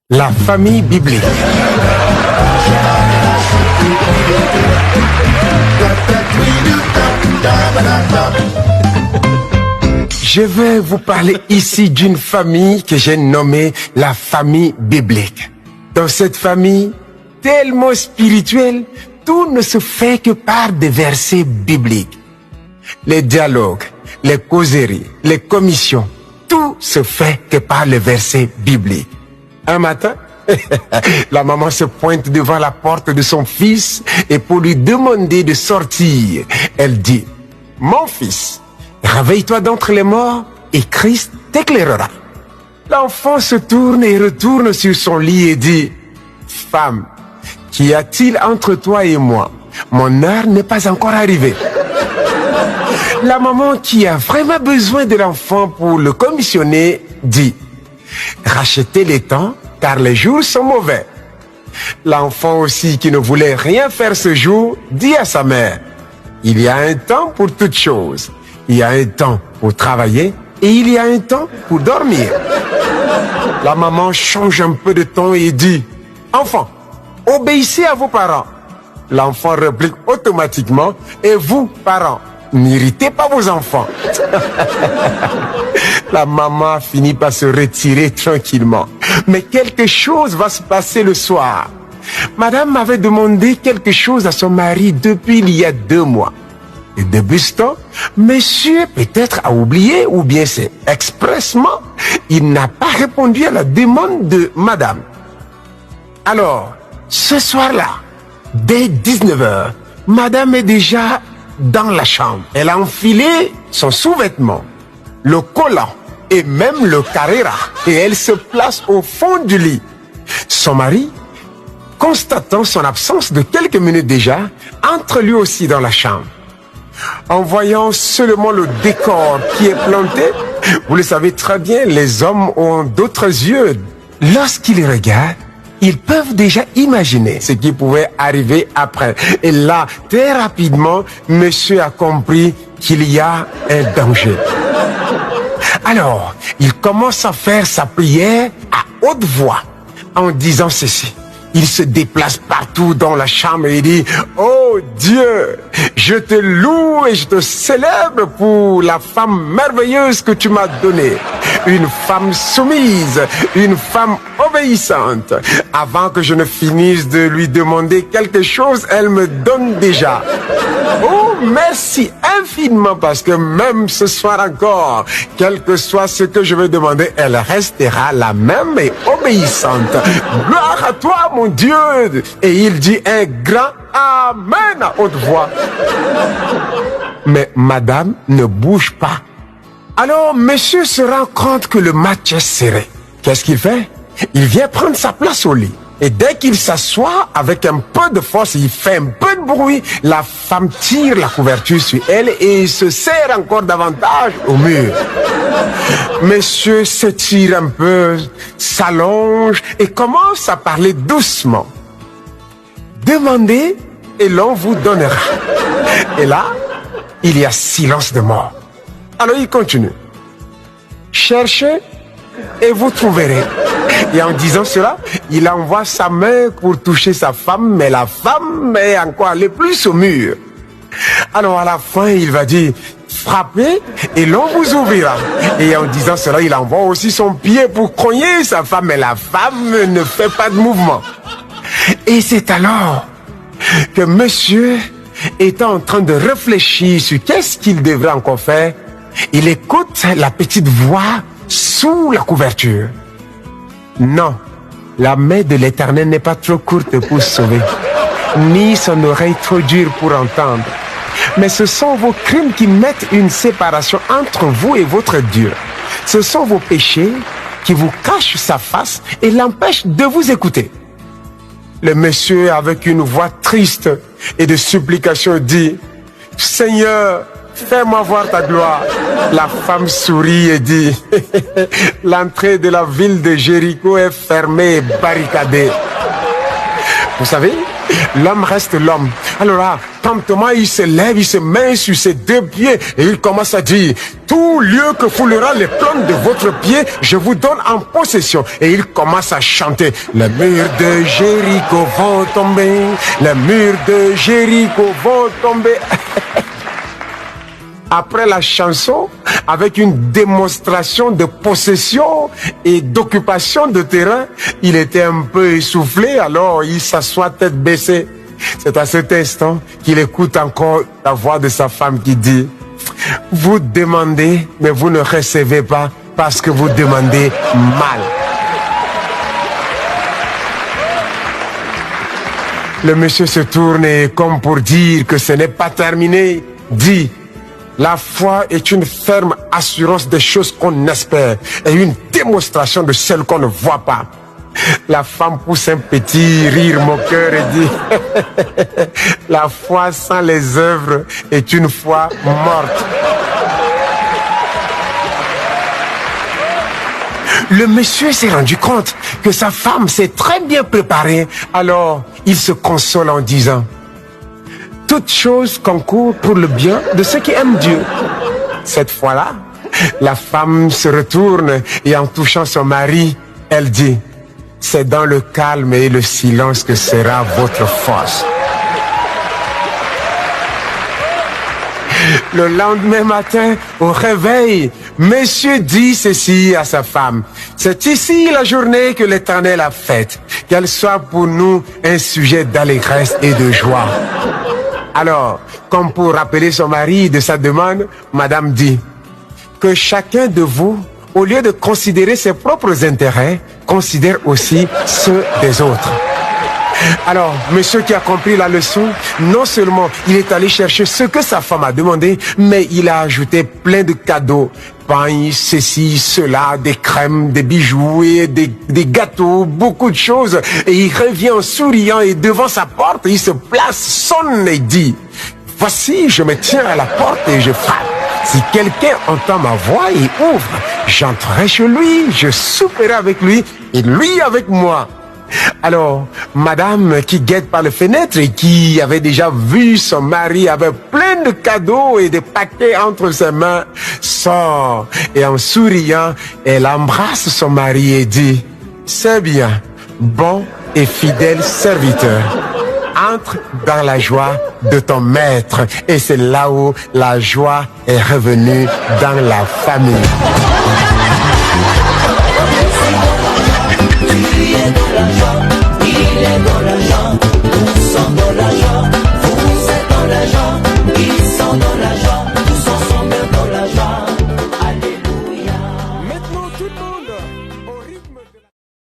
La famille biblique. Je vais vous parler ici d'une famille que j'ai nommée la famille biblique. Dans cette famille, tellement spirituelle, tout ne se fait que par des versets bibliques. Les dialogues, les causeries, les commissions, tout se fait que par les versets bibliques. Un matin, la maman se pointe devant la porte de son fils et pour lui demander de sortir, elle dit, « Mon fils, réveille-toi d'entre les morts et Christ t'éclairera. » L'enfant se tourne et retourne sur son lit et dit, « Femme, qu'y a-t-il entre toi et moi? Mon heure n'est pas encore arrivée. » La maman qui a vraiment besoin de l'enfant pour le commissionner dit, « Rachetez les temps car les jours sont mauvais. » L'enfant aussi qui ne voulait rien faire ce jour dit à sa mère, « Il y a un temps pour toutes choses. Il y a un temps pour travailler et il y a un temps pour dormir. » La maman change un peu de ton et dit, « Enfant, obéissez à vos parents. » L'enfant réplique automatiquement, « Et vous, parents, n'irritez pas vos enfants. » La maman finit par se retirer tranquillement. Mais quelque chose va se passer le soir. Madame m'avait demandé quelque chose à son mari depuis il y a 2 mois. Et depuis ce temps, monsieur peut-être a oublié ou bien c'est expressement, il n'a pas répondu à la demande de madame. Alors, ce soir-là, dès 19h, madame est déjà dans la chambre. Elle a enfilé son sous-vêtement, le collant et même le carrera et elle se place au fond du lit. Son mari, constatant son absence de quelques minutes déjà, entre lui aussi dans la chambre. En voyant seulement le décor qui est planté, vous le savez très bien, les hommes ont d'autres yeux. Lorsqu'ils regardent, ils peuvent déjà imaginer ce qui pouvait arriver après. Et là, très rapidement, monsieur a compris qu'il y a un danger. Alors, il commence à faire sa prière à haute voix en disant ceci. Il se déplace partout dans la chambre et dit, « Oh Dieu, je te loue et je te célèbre pour la femme merveilleuse que tu m'as donnée. Une femme soumise, une femme obéissante. Avant que je ne finisse de lui demander quelque chose, elle me donne déjà. Oh, merci infiniment parce que même ce soir encore, quel que soit ce que je vais demander, elle restera la même et obéissante. Gloire à toi, mon Dieu. » Et il dit un grand Amen à haute voix. Mais madame ne bouge pas. Alors monsieur se rend compte que le match est serré. Qu'est-ce qu'il fait? Il vient prendre sa place au lit. Et dès qu'il s'assoit avec un peu de force, il fait un peu de bruit, la femme tire la couverture sur elle et se serre encore davantage au mur. Monsieur s'étire un peu, s'allonge et commence à parler doucement. Demandez et l'on vous donnera. Et là, il y a silence de mort. Alors il continue. Cherchez et vous trouverez. Et en disant cela, il envoie sa main pour toucher sa femme, mais la femme est encore allée plus au mur. Alors à la fin, il va dire, frappez et l'on vous ouvrira. Et en disant cela, il envoie aussi son pied pour cogner sa femme, mais la femme ne fait pas de mouvement. Et c'est alors que monsieur est en train de réfléchir sur qu'est-ce qu'il devrait encore faire. Il écoute la petite voix sous la couverture. Non, la main de l'Éternel n'est pas trop courte pour sauver, ni son oreille trop dure pour entendre. Mais ce sont vos crimes qui mettent une séparation entre vous et votre Dieu. Ce sont vos péchés qui vous cachent sa face et l'empêchent de vous écouter. Le monsieur, avec une voix triste et de supplication, dit, « Seigneur, fais-moi voir ta gloire. » La femme sourit et dit, « L'entrée de la ville de Jéricho est fermée et barricadée. » Vous savez, l'homme reste l'homme. Alors là, promptement, il se lève, il se met sur ses deux pieds et il commence à dire, tout lieu que foulera les plantes de votre pied, je vous donne en possession. Et il commence à chanter, les murs de Jéricho vont tomber, les murs de Jéricho vont tomber. Après la chanson, avec une démonstration de possession et d'occupation de terrain, il était un peu essoufflé, alors il s'assoit tête baissée. C'est à cet instant qu'il écoute encore la voix de sa femme qui dit, « Vous demandez, mais vous ne recevez pas parce que vous demandez mal. » Le monsieur se tourne et, comme pour dire que ce n'est pas terminé, dit, la foi est une ferme assurance des choses qu'on espère et une démonstration de celles qu'on ne voit pas. La femme pousse un petit rire moqueur et dit, la foi sans les œuvres est une foi morte. Le monsieur s'est rendu compte que sa femme s'est très bien préparée, alors il se console en disant, toute chose concourt pour le bien de ceux qui aiment Dieu. Cette fois-là, la femme se retourne et en touchant son mari, elle dit, c'est dans le calme et le silence que sera votre force. Le lendemain matin, au réveil, monsieur dit ceci à sa femme, c'est ici la journée que l'Éternel a faite, qu'elle soit pour nous un sujet d'allégresse et de joie. Alors, comme pour rappeler son mari de sa demande, madame dit, que chacun de vous, au lieu de considérer ses propres intérêts, considère aussi ceux des autres. Alors, monsieur qui a compris la leçon, non seulement il est allé chercher ce que sa femme a demandé, mais il a ajouté plein de cadeaux. Pain, ceci, cela, des crèmes, des bijoux et des gâteaux, beaucoup de choses. Et il revient en souriant et devant sa porte, il se place, sonne et dit, voici, je me tiens à la porte et je frappe. Si quelqu'un entend ma voix et ouvre, j'entrerai chez lui, je souperai avec lui et lui avec moi. Alors, madame qui guette par la fenêtre et qui avait déjà vu son mari avec plein de cadeaux et de paquets entre ses mains, sort et en souriant, elle embrasse son mari et dit, c'est bien, bon et fidèle serviteur. Entre dans la joie de ton maître. Et c'est là où la joie est revenue dans la famille.